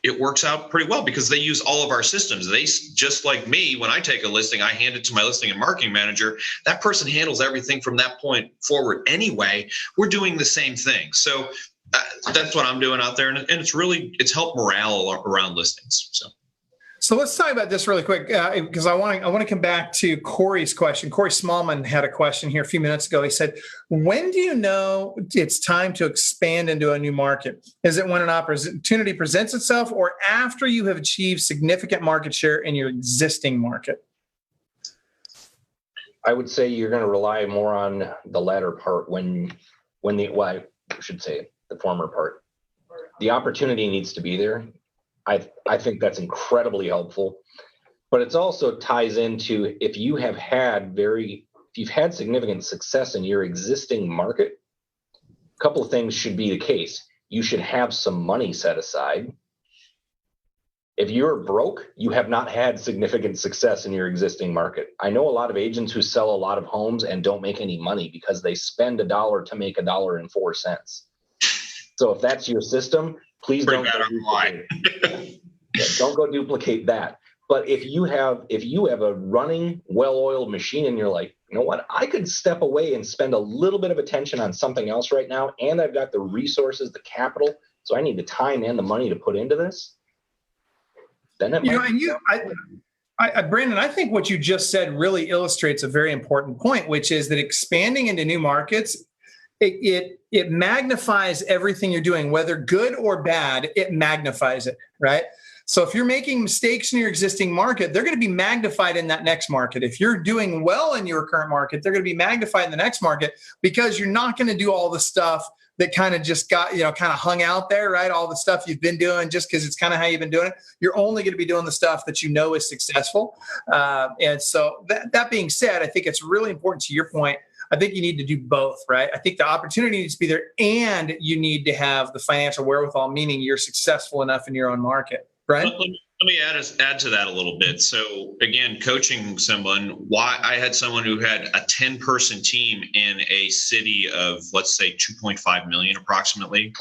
it works out pretty well because they use all of our systems. They, just like me, when I take a listing, I hand it to my listing and marketing manager. That person handles everything from that point forward anyway. We're doing the same thing. So that's what I'm doing out there. And it's helped morale around listings. So let's talk about this really quick because I want to come back to Corey's question. Corey Smallman had a question here a few minutes ago. He said, when do you know it's time to expand into a new market? Is it when an opportunity presents itself or after you have achieved significant market share in your existing market? I would say you're going to rely more on the latter part I should say the former part. The opportunity needs to be there. I think that's incredibly helpful, but it also ties into if you've had significant success in your existing market, a couple of things should be the case. You should have some money set aside. If you're broke, you have not had significant success in your existing market. I know a lot of agents who sell a lot of homes and don't make any money because they spend $1 to make $1.04. So if that's your system, please don't go duplicate that. But if you have a running, well-oiled machine and you're like, you know what, I could step away and spend a little bit of attention on something else right now, and I've got the resources, the capital, so I need the time and the money to put into this, then it Brandon, I think what you just said really illustrates a very important point, which is that expanding into new markets, it magnifies everything you're doing, whether good or bad, it magnifies it, right? So if you're making mistakes in your existing market, they're going to be magnified in that next market. If you're doing well in your current market, they're going to be magnified in the next market because you're not going to do all the stuff that kind of just got, kind of hung out there, right? All the stuff you've been doing just because it's kind of how you've been doing it. You're only going to be doing the stuff that you know is successful. And so that being said, I think it's really important to your point. I think you need to do both, right? I think the opportunity needs to be there and you need to have the financial wherewithal, meaning you're successful enough in your own market, right? Let me add to that a little bit. So again, coaching someone, why I had someone who had a 10-person team in a city of, let's say, 2.5 million approximately.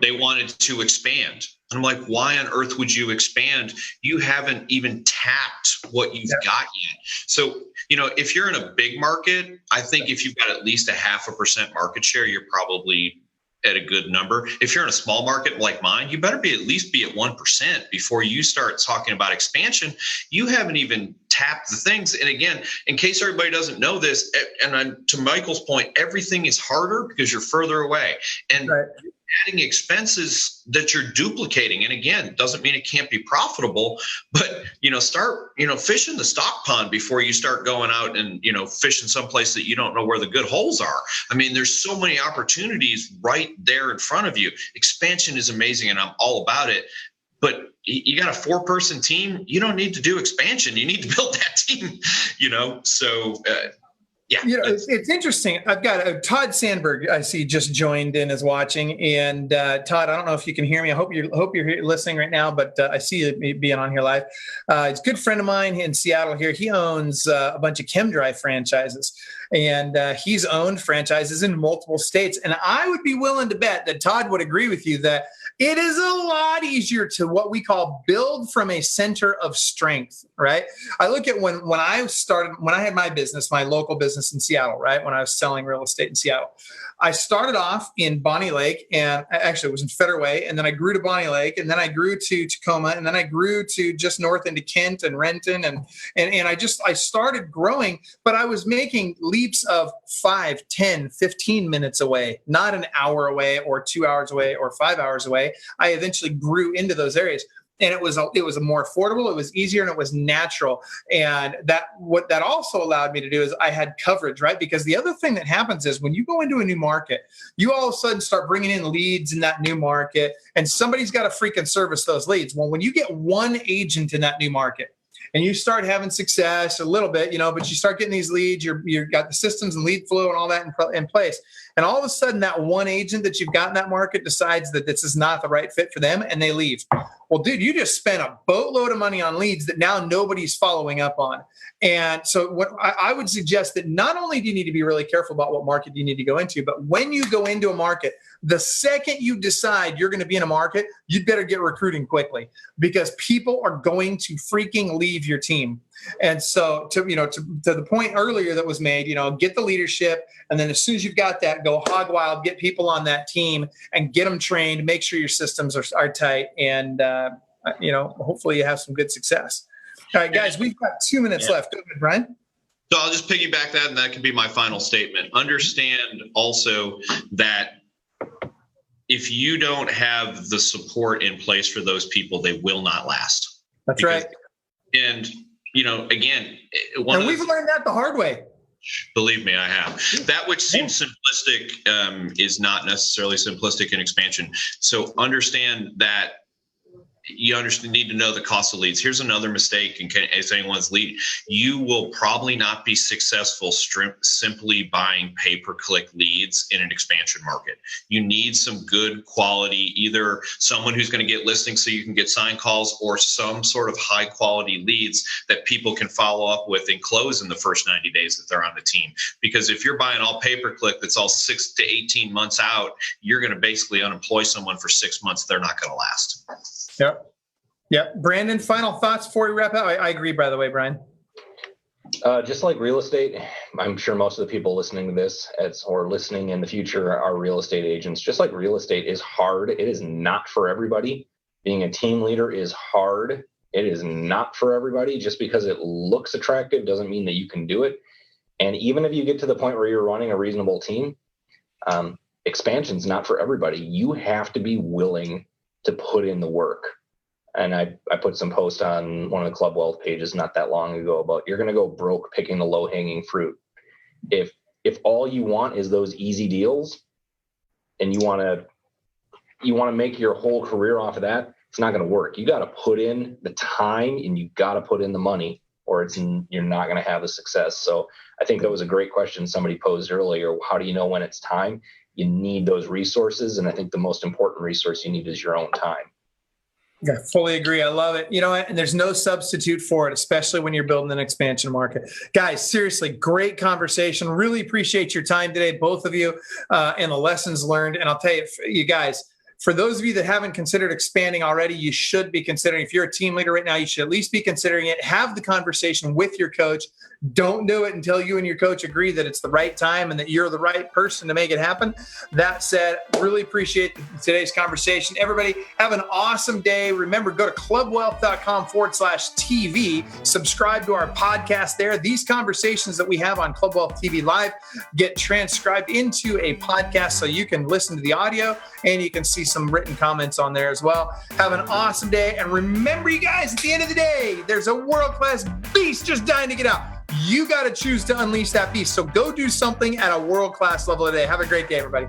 They wanted to expand. And I'm like, why on earth would you expand? You haven't even tapped what you've got yet. So, if you're in a big market, I think if you've got at least 0.5% market share, you're probably at a good number. If you're in a small market like mine, you better at least be at 1% before you start talking about expansion. You haven't even tapped the things. And again, in case everybody doesn't know this, and to Michael's point, everything is harder because you're further away. And adding expenses that you're duplicating. And again, doesn't mean it can't be profitable, but, start, fishing the stock pond before you start going out and, fishing someplace that you don't know where the good holes are. I mean, there's so many opportunities right there in front of you. Expansion is amazing and I'm all about it, but you got a 4-person team. You don't need to do expansion. You need to build that team, so, yeah, it's interesting. I've got Todd Sandberg. I see just joined in as watching. And Todd, I don't know if you can hear me. I hope you're listening right now. But I see you being on here live. He's a good friend of mine in Seattle. Here, he owns a bunch of ChemDry franchises, and he's owned franchises in multiple states. And I would be willing to bet that Todd would agree with you that it is a lot easier to what we call build from a center of strength, right? I look at when I had my business, my local business in Seattle, right? When I was selling real estate in Seattle, I started off in Bonnie Lake, and actually it was in Federway, and then I grew to Bonnie Lake, and then I grew to Tacoma, and then I grew to just north into Kent and Renton, and I started growing, but I was making leaps of 5, 10, 15 minutes away, not an hour away or 2 hours away or 5 hours away. I eventually grew into those areas. And it was more affordable, it was easier, and it was natural. And what that also allowed me to do is I had coverage, right? Because the other thing that happens is when you go into a new market, you all of a sudden start bringing in leads in that new market, and somebody's got to freaking service those leads. Well, when you get one agent in that new market, and you start having success a little bit, but you start getting these leads, you've got the systems and lead flow and all that in place. And all of a sudden, that one agent that you've got in that market decides that this is not the right fit for them, and they leave. Well, dude, you just spent a boatload of money on leads that now nobody's following up on. And so what I would suggest that not only do you need to be really careful about what market you need to go into, but when you go into a market, the second you decide you're going to be in a market, you'd better get recruiting quickly, because people are going to freaking leave your team. And so to the point earlier that was made, get the leadership. And then as soon as you've got that, go hog wild, get people on that team and get them trained, make sure your systems are tight. And, hopefully you have some good success. All right, guys, we've got 2 minutes left. Go ahead, Brian. So I'll just piggyback that, and that can be my final statement. Understand also that if you don't have the support in place for those people, they will not last. That's right. And, again, and we've learned that the hard way. Believe me, I have. That which seems simplistic is not necessarily simplistic in expansion. So understand that you need to know the cost of leads. Here's another mistake in case anyone's lead. You will probably not be successful simply buying pay-per-click leads in an expansion market. You need some good quality, either someone who's going to get listings so you can get sign calls, or some sort of high quality leads that people can follow up with and close in the first 90 days that they're on the team. Because if you're buying all pay-per-click that's all 6 to 18 months out, you're going to basically unemploy someone for 6 months. They're not going to last. Yep. Brandon, final thoughts before we wrap up? I agree, by the way, Brian. Just like real estate, I'm sure most of the people listening to this or listening in the future are real estate agents. Just like real estate is hard. It is not for everybody. Being a team leader is hard. It is not for everybody. Just because it looks attractive doesn't mean that you can do it. And even if you get to the point where you're running a reasonable team, expansion's not for everybody. You have to be willing to put in the work. And I put some posts on one of the Club Wealth pages not that long ago about you're going to go broke picking the low hanging fruit. If all you want is those easy deals and you want to make your whole career off of that, it's not going to work. You got to put in the time and you got to put in the money, or you're not going to have the success. So I think that was a great question somebody posed earlier. How do you know when it's time? You need those resources. And I think the most important resource you need is your own time. Yeah, fully agree. I love it. And there's no substitute for it, especially when you're building an expansion market. Guys, seriously, great conversation. Really appreciate your time today, both of you, and the lessons learned. And I'll tell you guys, for those of you that haven't considered expanding already, you should be considering. If you're a team leader right now, you should at least be considering it. Have the conversation with your coach. Don't do it until you and your coach agree that it's the right time and that you're the right person to make it happen. That said, really appreciate today's conversation. Everybody, have an awesome day. Remember, go to clubwealth.com/TV. Subscribe to our podcast there. These conversations that we have on Club Wealth TV Live get transcribed into a podcast so you can listen to the audio and you can see some written comments on there as well. Have an awesome day. And remember, you guys, at the end of the day, there's a world-class beast just dying to get out. You got to choose to unleash that beast. So go do something at a world-class level today. Have a great day, everybody.